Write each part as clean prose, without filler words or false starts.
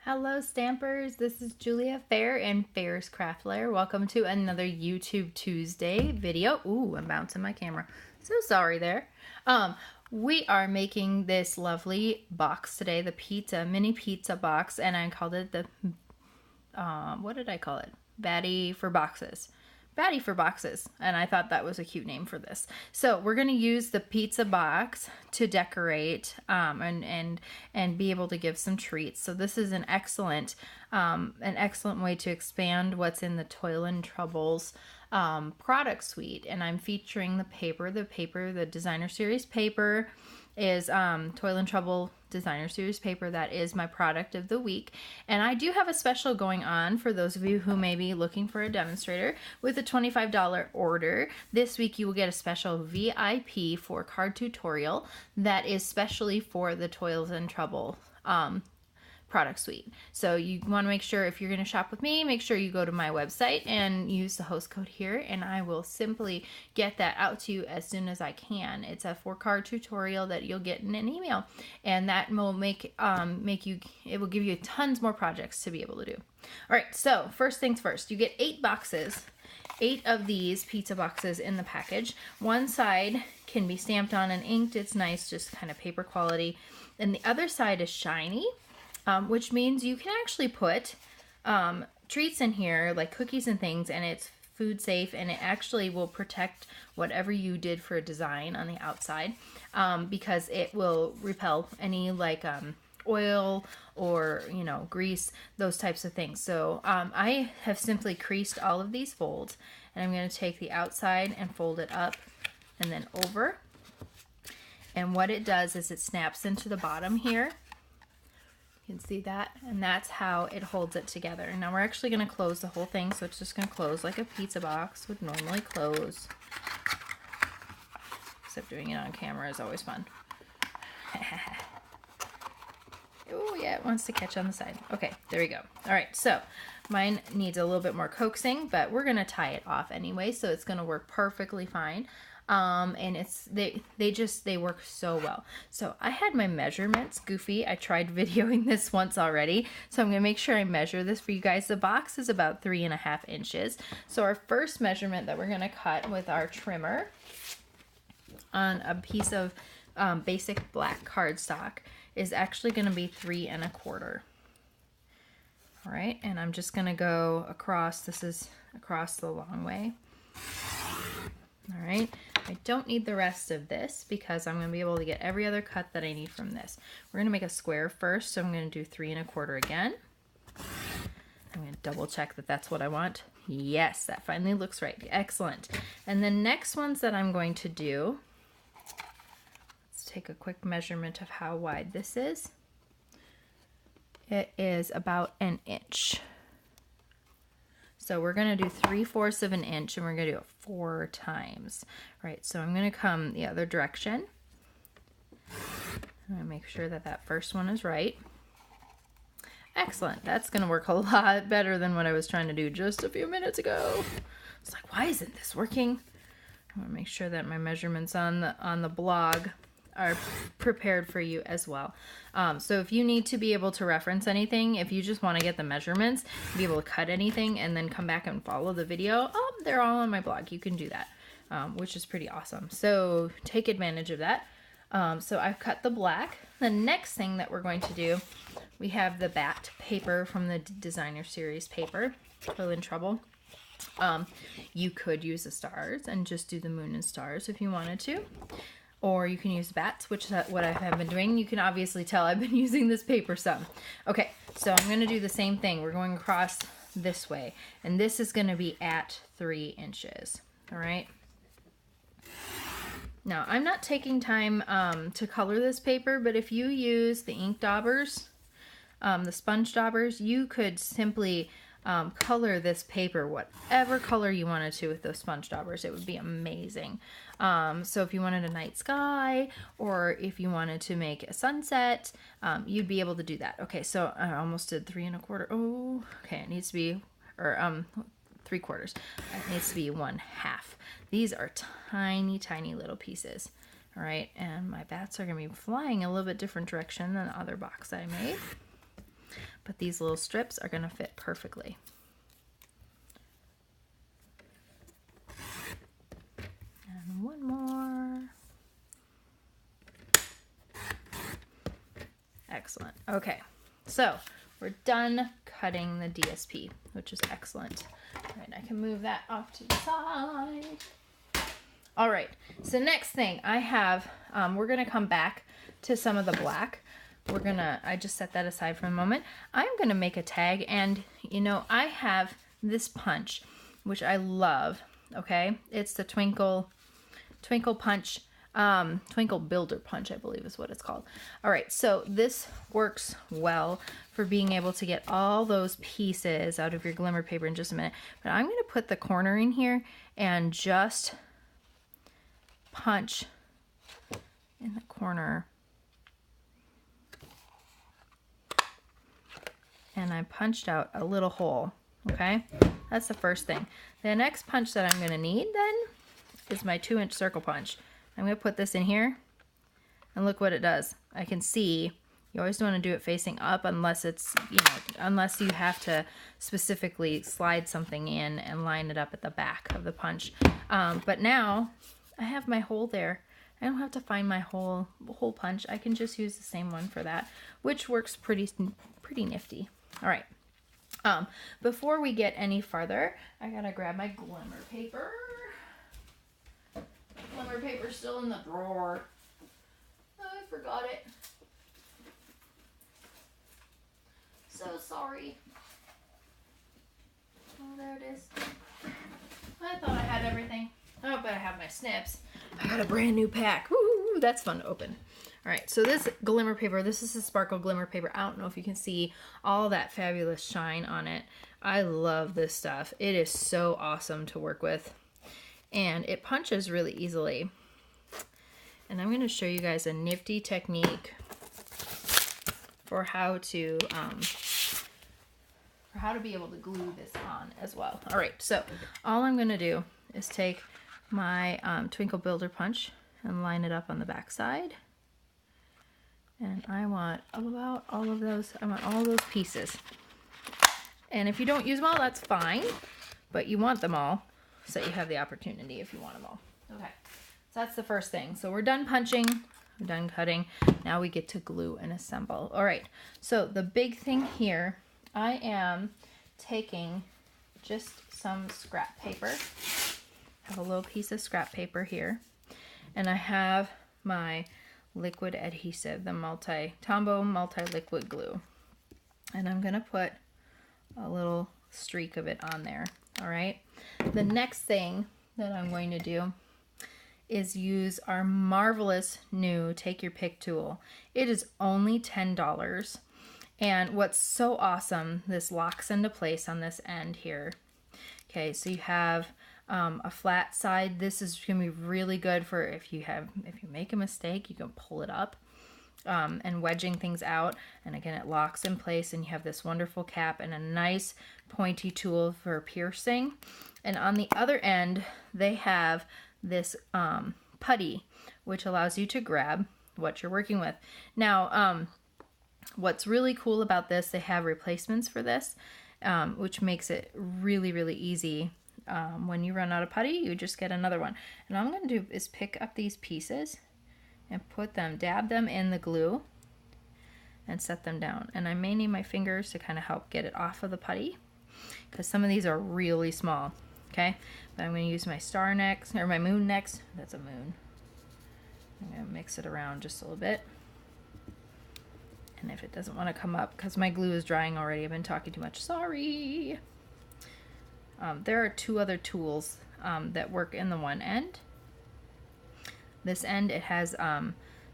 Hello Stampers, this is Julia Fair and Fair's Craft Lair. Welcome to another YouTube Tuesday video. Ooh, I'm bouncing my camera. So sorry there. We are making this lovely box today, the mini pizza box, and I called it the, what did I call it? Batty for boxes. Batty for boxes, and I thought that was a cute name for this. So we're going to use the pizza box to decorate and be able to give some treats. So this is an excellent way to expand what's in the Toil and Troubles product suite. And I'm featuring the designer series paper is Toil and Trouble designer series paper. That is my product of the week, and I do have a special going on for those of you who may be looking for a demonstrator. With a $25 order this week, you will get a special VIP for card tutorial that is specially for the Toils and Trouble product suite. So you want to make sure, if you're going to shop with me, make sure you go to my website and use the host code here, and I will simply get that out to you as soon as I can. It's a 4-card tutorial that you'll get in an email, and that will it will give you tons more projects to be able to do. All right, so first things first, you get 8 boxes. 8 of these pizza boxes in the package. One side can be stamped on and inked. It's nice, just kind of paper quality. And the other side is shiny. Which means you can actually put treats in here, like cookies and things, and it's food safe, and it actually will protect whatever you did for a design on the outside, because it will repel any oil or grease, those types of things. So I have simply creased all of these folds, and I'm going to take the outside and fold it up and then over, and what it does is it snaps into the bottom here. You can see that, and that's how it holds it together. Now we're actually going to close the whole thing, so it's just going to close like a pizza box would normally close. Except doing it on camera is always fun. Oh yeah, it wants to catch on the side. Okay, there we go. All right, so mine needs a little bit more coaxing, but we're going to tie it off anyway, so it's going to work perfectly fine. And they work so well. So I had my measurements goofy. I tried videoing this once already, so I'm gonna make sure I measure this for you guys. The box is about 3.5 inches. So our first measurement that we're gonna cut with our trimmer on a piece of basic black cardstock is actually gonna be 3 1/4. All right, and I'm just gonna go across. This is across the long way. All right, I don't need the rest of this because I'm going to be able to get every other cut that I need from this. We're going to make a square first, so I'm going to do 3 1/4 again. I'm going to double check that that's what I want. Yes, that finally looks right. Excellent. And the next ones that I'm going to do, let's take a quick measurement of how wide this is. It is about 1 inch. So we're going to do 3/4 of an inch, and we're going to do it 4 times. All right, so I'm going to come the other direction. I'm going to make sure that that first one is right. Excellent. That's going to work a lot better than what I was trying to do just a few minutes ago. It's like, why isn't this working? I want to make sure that my measurements on the blog are prepared for you as well. So if you need to be able to reference anything, if you just want to get the measurements, be able to cut anything and then come back and follow the video, they're all on my blog. You can do that, which is pretty awesome. So take advantage of that. So I've cut the black. The next thing that we're going to do, we have the Bat paper from the designer series paper, Toil and Trouble. You could use the stars and just do the moon and stars if you wanted to. Or you can use bats, which is what I have been doing. You can obviously tell I've been using this paper some. Okay, so I'm going to do the same thing. We're going across this way, and this is going to be at 3 inches. All right. Now, I'm not taking time to color this paper, but if you use the ink daubers, the sponge daubers, you could simply color this paper whatever color you wanted to with those sponge daubers. It would be amazing. So if you wanted a night sky, or if you wanted to make a sunset, you'd be able to do that. Okay, so I almost did 3 1/4. Oh, okay, it needs to be, or 3/4. It needs to be 1/2. These are tiny, tiny little pieces. All right, and my bats are gonna be flying a little bit different direction than the other box that I made. but these little strips are gonna fit perfectly. And one more. Excellent. Okay, so we're done cutting the DSP, which is excellent. All right, I can move that off to the side. All right, so next thing I have, we're gonna come back to some of the black. I just set that aside for a moment. I'm gonna make a tag, and you know, I have this punch, which I love, okay? It's the Twinkle Punch, Twinkle Builder Punch, I believe is what it's called. All right, so this works well for being able to get all those pieces out of your glimmer paper in just a minute. But I'm gonna put the corner in here and just punch in the corner. And I punched out a little hole, okay? That's the first thing. The next punch that I'm gonna need then is my 2-inch circle punch. I'm gonna put this in here, and look what it does. I can see, you always wanna do it facing up unless it's, you know, unless you have to specifically slide something in and line it up at the back of the punch. But now, I have my hole there. I don't have to find my hole punch. I can just use the same one for that, which works pretty nifty. All right. Before we get any farther, I gotta grab my glimmer paper. Glimmer paper's still in the drawer. Oh, I forgot it. So sorry. Oh, there it is. I thought I had everything. Oh, but I have my snips. I got a brand new pack. Woo, that's fun to open. All right, so this glimmer paper, this is a sparkle glimmer paper. I don't know if you can see all that fabulous shine on it. I love this stuff. It is so awesome to work with. And it punches really easily. And I'm gonna show you guys a nifty technique for how to be able to glue this on as well. All right, so all I'm gonna do is take my Twinkle Builder Punch and line it up on the back side. And I want about all of those, I want all those pieces. And if you don't use them all, that's fine, but you want them all so you have the opportunity if you want them all. Okay, so that's the first thing. So we're done punching, we're done cutting. Now we get to glue and assemble. All right, so the big thing here, I am taking just some scrap paper. I have a little piece of scrap paper here, and I have my liquid adhesive, the Tombow multi-liquid glue, and I'm gonna put a little streak of it on there. All right, the next thing that I'm going to do is use our marvelous new Take Your Pick tool. It is only $10, and what's so awesome, this locks into place on this end here. Okay, so you have a flat side. This is gonna be really good for if you make a mistake, you can pull it up, and wedging things out. And again, it locks in place, and you have this wonderful cap and a nice pointy tool for piercing. And on the other end, they have this putty, which allows you to grab what you're working with. Now, what's really cool about this, they have replacements for this, which makes it really, really easy. When you run out of putty, you just get another one. And all I'm going to do is pick up these pieces and dab them in the glue and set them down. And I may need my fingers to kind of help get it off of the putty because some of these are really small. Okay, but I'm going to use my star next, or my moon next. That's a moon. I'm going to mix it around just a little bit. And if it doesn't want to come up, because my glue is drying already, I've been talking too much, sorry. There are two other tools that work in the one end. This end, it has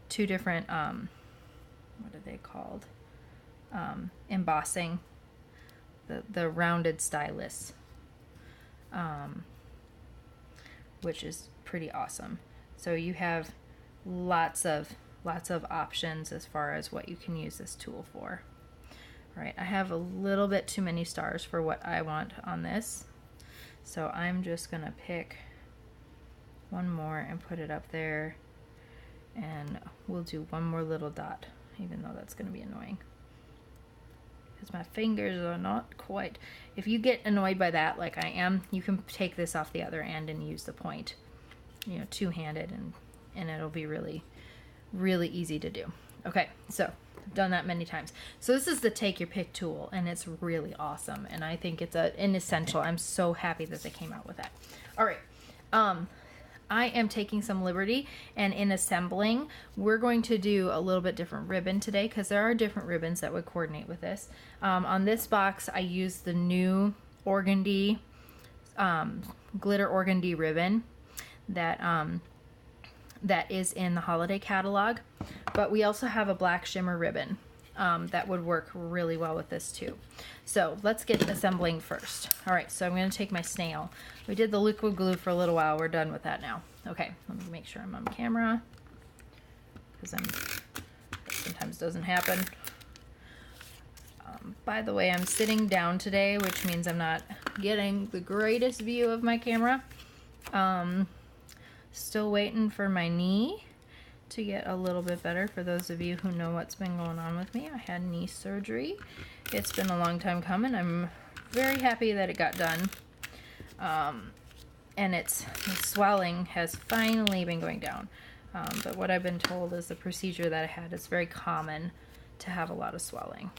two different, what are they called? Embossing, the rounded stylus, which is pretty awesome. So you have lots of options as far as what you can use this tool for. All right, I have a little bit too many stars for what I want on this. So I'm just gonna pick one more and put it up there, and we'll do one more little dot, even though that's gonna be annoying. because my fingers are not quite. If you get annoyed by that like I am, you can take this off the other end and use the point, you know, two-handed, and it'll be really, really easy to do. Okay, so I've done that many times. So this is the take your pick tool, and it's really awesome, and I think it's an essential. I'm so happy that they came out with that. All right, I am taking some liberty, and in assembling, we're going to do a little bit different ribbon today, because there are different ribbons that would coordinate with this. On this box, I used the new organdy, glitter organdy ribbon that that is in the holiday catalog, but we also have a black shimmer ribbon that would work really well with this too. So let's get assembling first. All right, so I'm going to take my snail. We did the liquid glue for a little while. We're done with that now. Okay, let me make sure I'm on camera, because that sometimes doesn't happen. By the way, I'm sitting down today, which means I'm not getting the greatest view of my camera. Still waiting for my knee to get a little bit better. For those of you who know what's been going on with me, I had knee surgery. It's been a long time coming. I'm very happy that it got done. And the swelling has finally been going down. But what I've been told is the procedure that I had, it's very common to have a lot of swelling.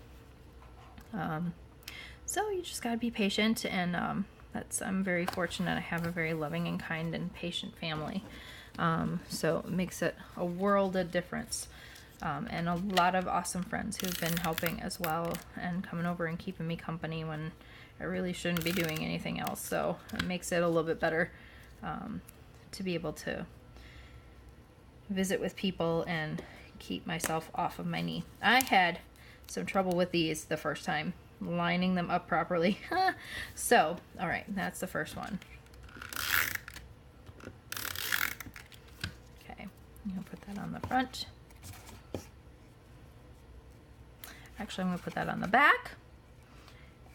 So you just gotta be patient, and I'm very fortunate. I have a very loving and kind and patient family. So it makes it a world of difference. And a lot of awesome friends who've been helping as well, and coming over and keeping me company when I really shouldn't be doing anything else. So it makes it a little bit better to be able to visit with people and keep myself off of my knee. I had some trouble with these the first time, lining them up properly. So, all right, that's the first one. Okay, I'm gonna put that on the front. Actually, I'm gonna put that on the back,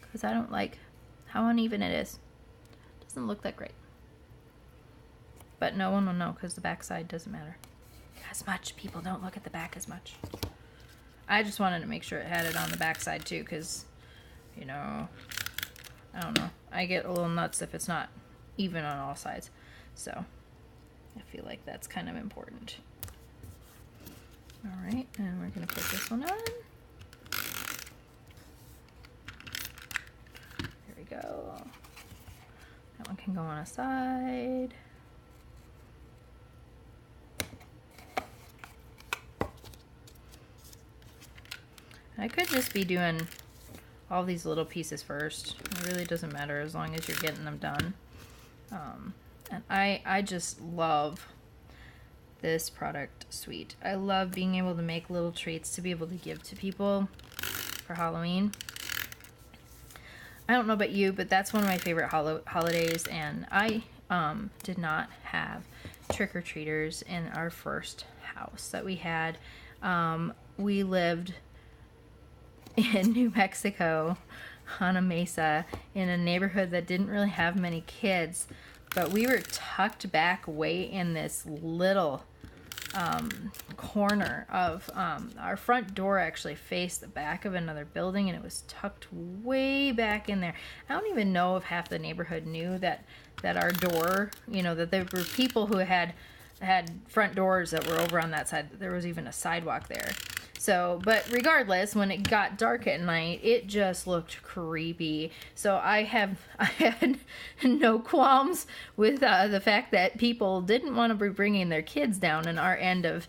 because I don't like how uneven it is. Doesn't look that great. But no one will know, because the back side doesn't matter as much. People don't look at the back as much. I just wanted to make sure it had it on the back side too, because, you know, I don't know. I get a little nuts if it's not even on all sides. So I feel like that's kind of important. All right, and we're gonna put this one on. There we go. That one can go on a side. I could just be doing all these little pieces first. It really doesn't matter as long as you're getting them done. And I just love this product suite. I love being able to make little treats to be able to give to people for Halloween. I don't know about you, but that's one of my favorite holidays, and I did not have trick-or-treaters in our first house that we had. We lived in New Mexico on a mesa in a neighborhood that didn't really have many kids, but we were tucked back way in this little corner of our front door. Actually faced the back of another building, and it was tucked way back in there. I don't even know if half the neighborhood knew that our door, you know, that there were people who had front doors that were over on that side, that there was even a sidewalk there. So, but regardless, when it got dark at night, it just looked creepy. So I had no qualms with the fact that people didn't want to be bringing their kids down in our end of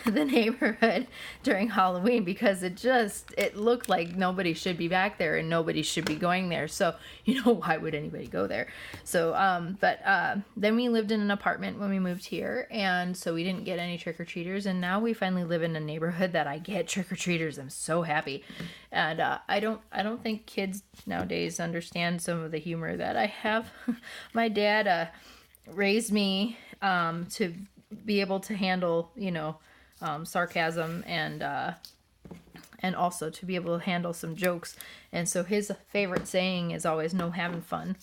the neighborhood during Halloween, because it looked like nobody should be back there and nobody should be going there. So, you know, why would anybody go there? So, but then we lived in an apartment when we moved here, and so we didn't get any trick-or-treaters, and now we finally live in a neighborhood that I get trick-or-treaters. I'm so happy. And I don't think kids nowadays understand some of the humor that I have. My dad raised me to be able to handle, you know, sarcasm, and also to be able to handle some jokes. And so his favorite saying is always "no having fun."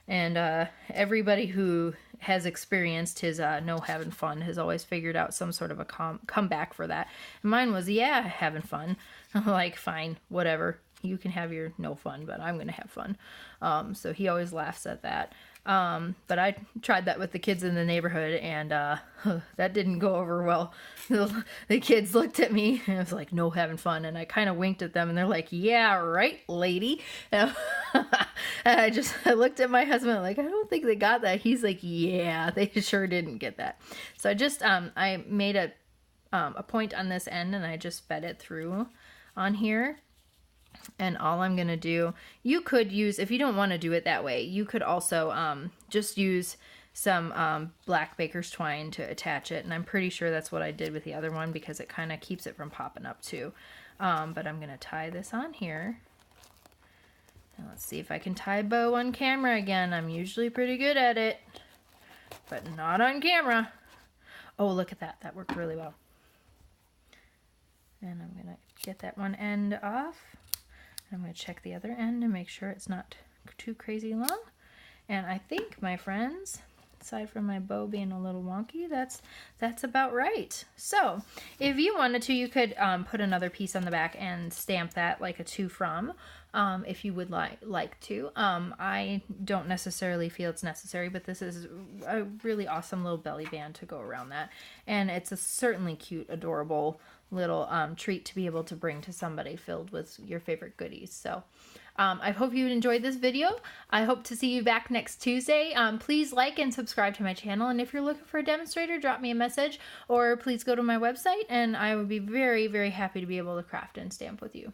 And everybody who has experienced his no having fun has always figured out some sort of a comeback for that. And mine was, yeah, having fun. I'm like, fine, whatever. you can have your no fun, but I'm going to have fun. So he always laughs at that. But I tried that with the kids in the neighborhood, and that didn't go over well. The kids looked at me and I was like, no having fun. And I kind of winked at them and they're like, yeah, right, lady. And I looked at my husband like, I don't think they got that. He's like, yeah, they sure didn't get that. So I just, I made a point on this end and I just fed it through on here. And all I'm going to do, you could use, if you don't want to do it that way, you could also just use some black baker's twine to attach it. And I'm pretty sure that's what I did with the other one because it kind of keeps it from popping up too. But I'm going to tie this on here. And let's see if I can tie a bow on camera again. I'm usually pretty good at it, but not on camera. Oh, look at that. That worked really well. And I'm going to get that one end off. I'm going to check the other end and make sure it's not too crazy long. And I think, my friends, aside from my bow being a little wonky, that's about right. So if you wanted to, you could put another piece on the back and stamp that like a to from, if you would like to. I don't necessarily feel it's necessary, but this is a really awesome little belly band to go around that. And it's a certainly cute, adorable little treat to be able to bring to somebody filled with your favorite goodies. So I hope you enjoyed this video. I hope to see you back next Tuesday. Please like and subscribe to my channel, and if you're looking for a demonstrator, drop me a message or please go to my website and I would be very, very happy to be able to craft and stamp with you.